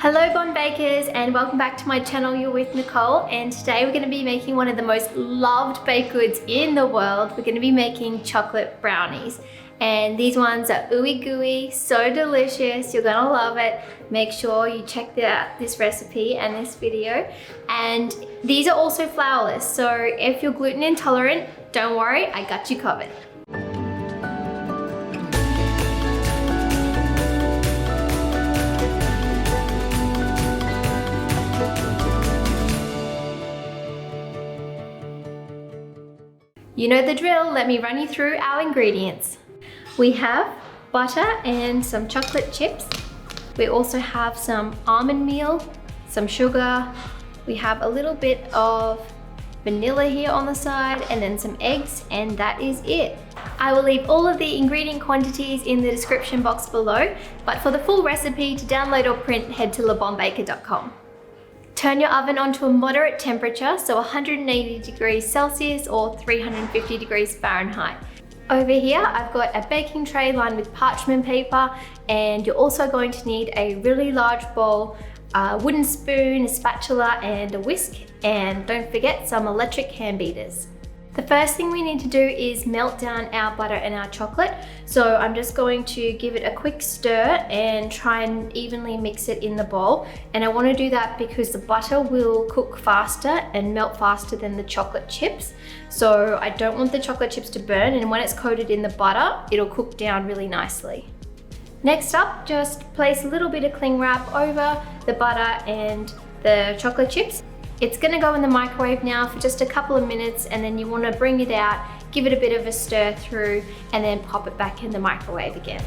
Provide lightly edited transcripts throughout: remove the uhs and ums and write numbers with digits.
Hello Bon Bakers and welcome back to my channel. You're with Nicole, and today we're going to be making one of the most loved baked goods in the world. We're going to be making chocolate brownies, and these ones are ooey gooey, so delicious. You're going to love it. Make sure you check out this recipe and this video. And these are also flourless, so if you're gluten intolerant, don't worry, I got you covered. You know the drill, let me run you through our ingredients. We have butter and some chocolate chips. We also have some almond meal, some sugar. We have a little bit of vanilla here on the side, and then some eggs, and that is it. I will leave all of the ingredient quantities in the description box below, but for the full recipe to download or print, head to lebonbaker.com. Turn your oven onto a moderate temperature, so 180 degrees Celsius or 350 degrees Fahrenheit. Over here, I've got a baking tray lined with parchment paper, and you're also going to need a really large bowl, a wooden spoon, a spatula, and a whisk, and don't forget some electric hand beaters. The first thing we need to do is melt down our butter and our chocolate. So I'm just going to give it a quick stir and try and evenly mix it in the bowl. And I want to do that because the butter will cook faster and melt faster than the chocolate chips. So I don't want the chocolate chips to burn, and when it's coated in the butter, it'll cook down really nicely. Next up, just place a little bit of cling wrap over the butter and the chocolate chips. It's gonna go in the microwave now for just a couple of minutes, and then you wanna bring it out, give it a bit of a stir through, and then pop it back in the microwave again.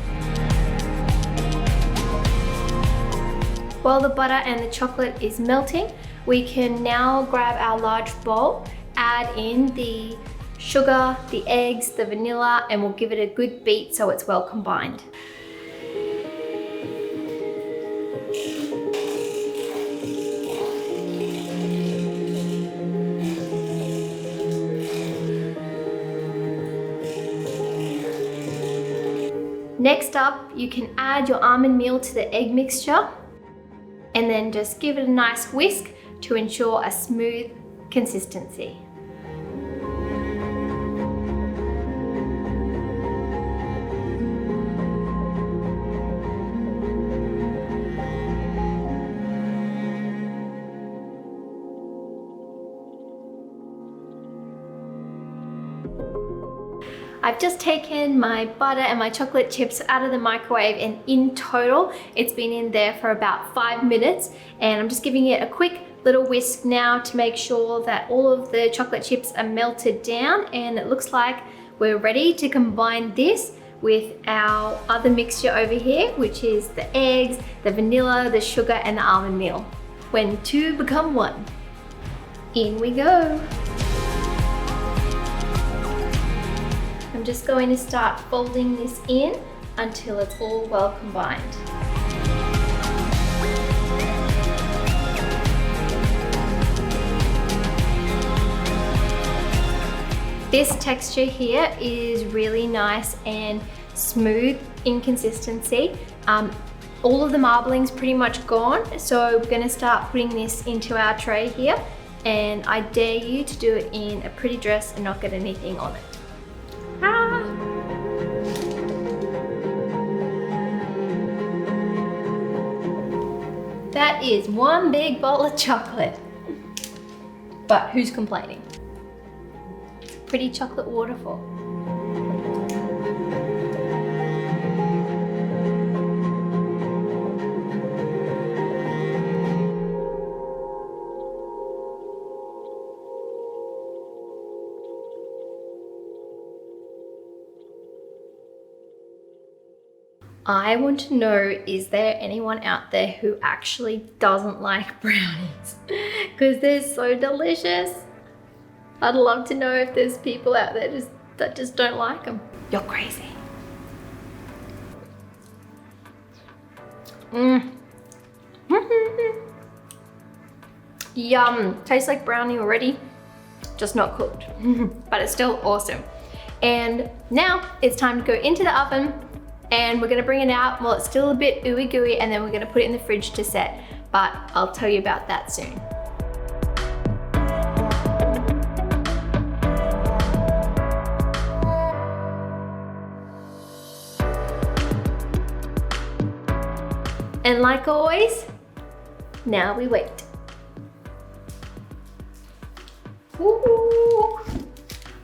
While the butter and the chocolate is melting, we can now grab our large bowl, add in the sugar, the eggs, the vanilla, and we'll give it a good beat so it's well combined. Next up, you can add your almond meal to the egg mixture, and then just give it a nice whisk to ensure a smooth consistency. I've just taken my butter and my chocolate chips out of the microwave, and in total, it's been in there for about 5 minutes. And I'm just giving it a quick little whisk now to make sure that all of the chocolate chips are melted down. And it looks like we're ready to combine this with our other mixture over here, which is the eggs, the vanilla, the sugar, and the almond meal. When two become one. In we go. I'm just going to start folding this in until it's all well combined. This texture here is really nice and smooth in consistency. All of the marbling's pretty much gone, so we're going to start putting this into our tray here, and I dare you to do it in a pretty dress and not get anything on it. That is one big bowl of chocolate. But who's complaining? It's a pretty chocolate waterfall. I want to know, is there anyone out there who actually doesn't like brownies? Because they're so delicious. I'd love to know if there's people out there that just don't like them. You're crazy. Yum, tastes like brownie already, just not cooked, but it's still awesome. And now it's time to go into the oven, and we're gonna bring it out while it's still a bit ooey gooey, and then we're gonna put it in the fridge to set. but I'll tell you about that soon. And like always, now we wait. Ooh.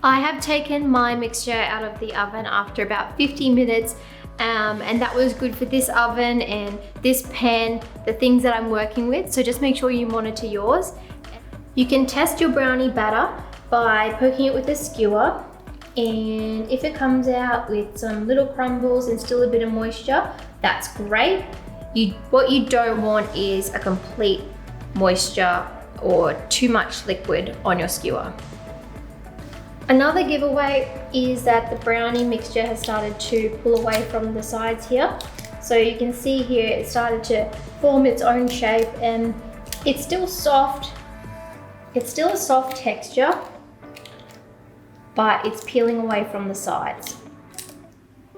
I have taken my mixture out of the oven after about 50 minutes and that was good for this oven and this pan, the things that I'm working with. So just make sure you monitor yours. You can test your brownie batter by poking it with a skewer, and if it comes out with some little crumbles and still a bit of moisture, that's great. What you don't want is a complete moisture or too much liquid on your skewer. Another giveaway is that the brownie mixture has started to pull away from the sides here. So you can see here it started to form its own shape, and it's still soft. It's still a soft texture, but it's peeling away from the sides.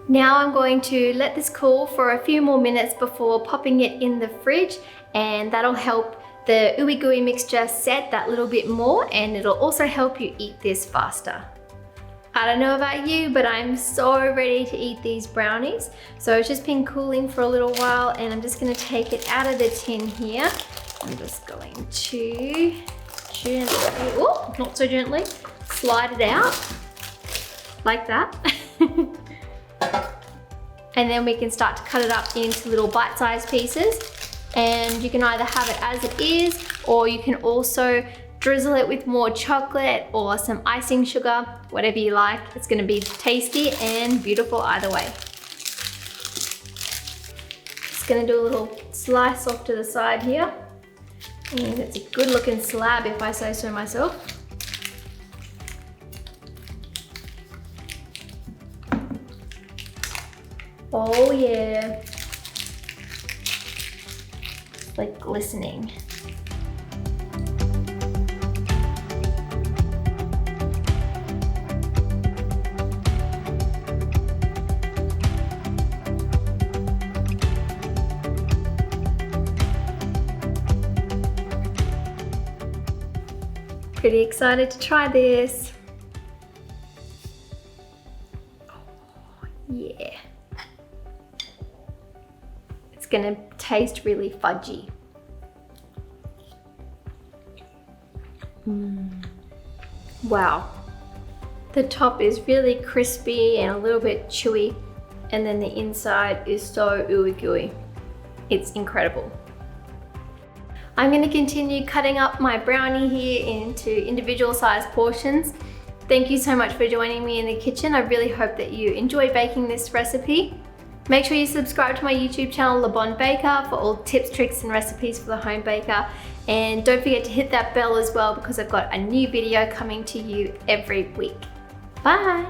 Now I'm going to let this cool for a few more minutes before popping it in the fridge, and that'll help the ooey gooey mixture set that little bit more, and it'll also help you eat this faster. I don't know about you, but I'm so ready to eat these brownies. So it's just been cooling for a little while, and I'm just gonna take it out of the tin here. I'm just going to gently, oh, not so gently, slide it out like that. And then we can start to cut it up into little bite-sized pieces. And you can either have it as it is, or you can also drizzle it with more chocolate or some icing sugar, whatever you like. It's gonna be tasty and beautiful either way. Just gonna do a little slice off to the side here. And it's a good looking slab if I say so myself. Oh yeah. It's like glistening. Pretty excited to try this. Oh, yeah. It's gonna taste really fudgy. Wow. The top is really crispy and a little bit chewy, and then the inside is so ooey gooey. It's incredible. I'm going to continue cutting up my brownie here into individual sized portions. Thank you so much for joining me in the kitchen. I really hope that you enjoy baking this recipe. Make sure you subscribe to my YouTube channel, Le Bon Baker, for all tips, tricks and recipes for the home baker. And don't forget to hit that bell as well, because I've got a new video coming to you every week. Bye!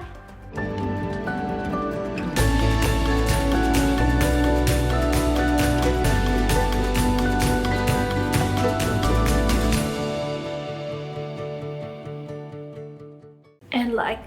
And like